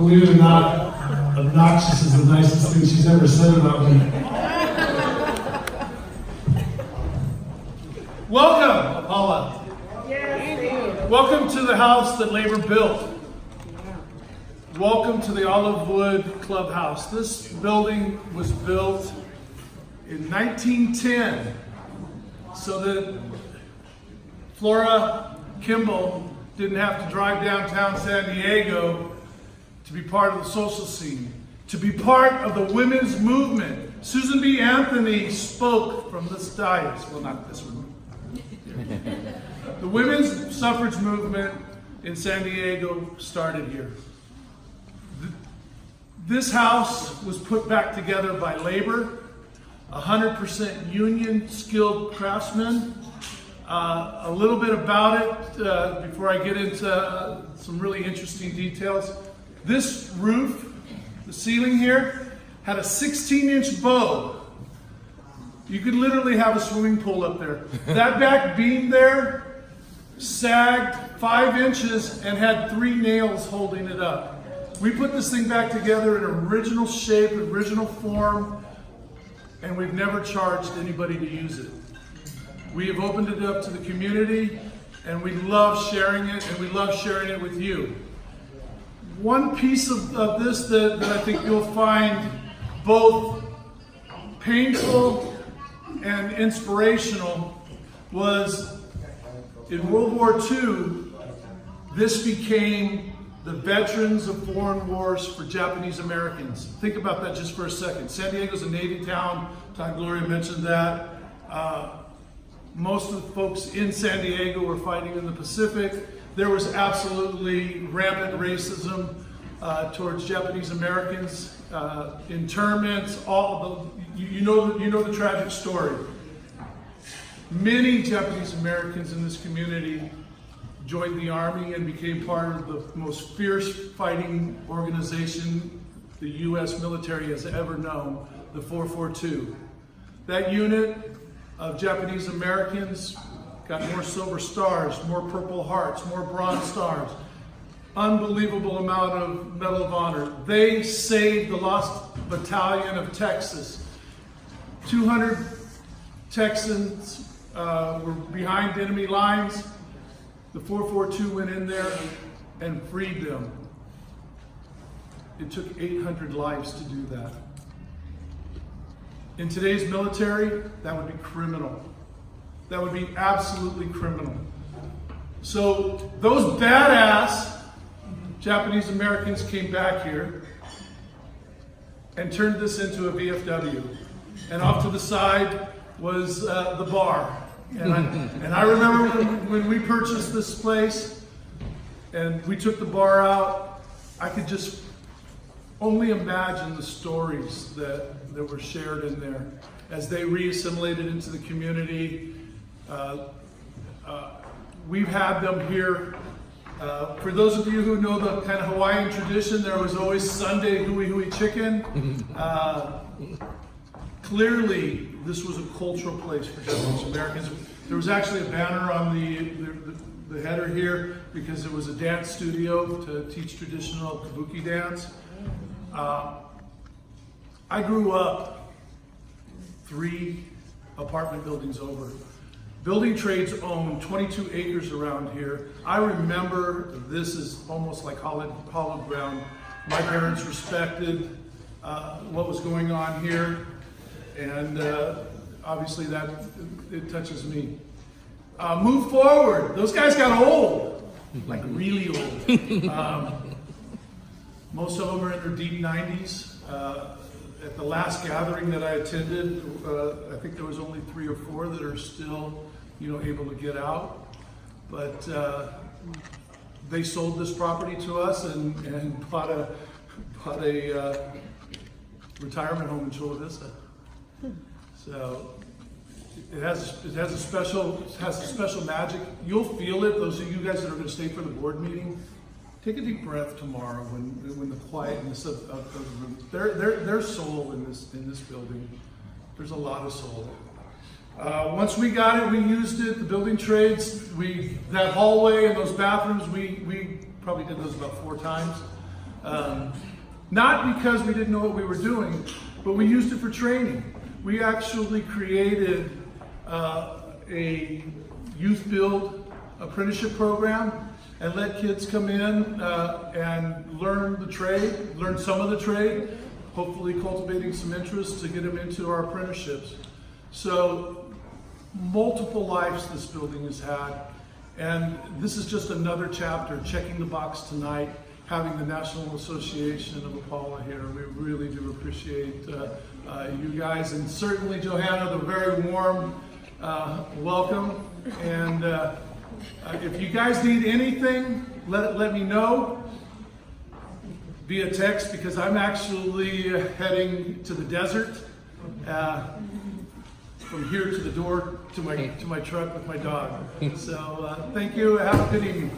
Believe it or not, obnoxious is the nicest thing she's ever said about me. Welcome, APALA. Yes. Welcome to the house that labor built. Welcome to the Olivewood Clubhouse. This building was built in 1910 so that Flora Kimball didn't have to drive downtown San Diego to be part of the social scene, to be part of the women's movement. Susan B. Anthony spoke from this dais. Well, not this one. The women's suffrage movement in San Diego started here. This house was put back together by labor, 100% union skilled craftsmen. A little bit about it before I get into some really interesting details. This roof, the ceiling here, had a 16-inch bow. You could literally have a swimming pool up there. That back beam there sagged 5 inches and had 3 nails holding it up. We put this thing back together in original shape, original form, and we've never charged anybody to use it. We have opened it up to the community, and we love sharing it, and we love sharing it with you. One piece of this that I think you'll find both painful and inspirational was in World War II, this became the Veterans of Foreign Wars for Japanese Americans. Think about that just for a second. San Diego's a Navy town. Todd Gloria mentioned that. Most of the folks in San Diego were fighting in the Pacific. There was absolutely rampant racism towards Japanese Americans, internments, you know the tragic story. Many Japanese Americans in this community joined the Army and became part of the most fierce fighting organization the U.S. military has ever known, the 442. That unit of Japanese Americans got more silver stars, more purple hearts, more bronze stars. Unbelievable amount of Medal of Honor. They saved the Lost Battalion of Texas. 200 Texans were behind enemy lines. The 442 went in there and freed them. It took 800 lives to do that. In today's military, that would be criminal. That would be absolutely criminal. So those badass Japanese Americans came back here and turned this into a VFW. And off to the side was the bar. And I remember when we purchased this place and we took the bar out, I could just only imagine the stories that were shared in there as they re-assimilated into the community. We've had them here. For those of you who know the kind of Hawaiian tradition, there was always Sunday hui hui chicken. Clearly, this was a cultural place for Japanese Americans. There was actually a banner on the header here because it was a dance studio to teach traditional kabuki dance. I grew up 3 apartment buildings over. Building trades owned 22 acres around here. I remember this is almost like hallowed ground. My parents respected what was going on here, and obviously it touches me. Move forward. Those guys got old, like really old. Most of them are in their deep 90s. At the last gathering that I attended, I think there was only 3 or 4 that are still, able to get out. But they sold this property to us and bought a retirement home in Chula Vista. So it has a special magic. You'll feel it. Those of you guys that are going to stay for the board meeting, take a deep breath tomorrow when the quietness of the room. There's soul in this building. There's a lot of soul. Once we got it, we used it. The building trades, that hallway and those bathrooms, we probably did those about 4 times. Not because we didn't know what we were doing, but we used it for training. We actually created a youth build apprenticeship program and let kids come in and learn the trade, learn some of the trade, hopefully cultivating some interest to get them into our apprenticeships. So multiple lives this building has had, and this is just another chapter, checking the box tonight, having the National Association of APALA here. We really do appreciate you guys, and certainly Johanna, the very warm welcome. And if you guys need anything, let me know via text, because I'm actually heading to the desert from here to the door to my truck with my dog. So thank you. Have a good evening.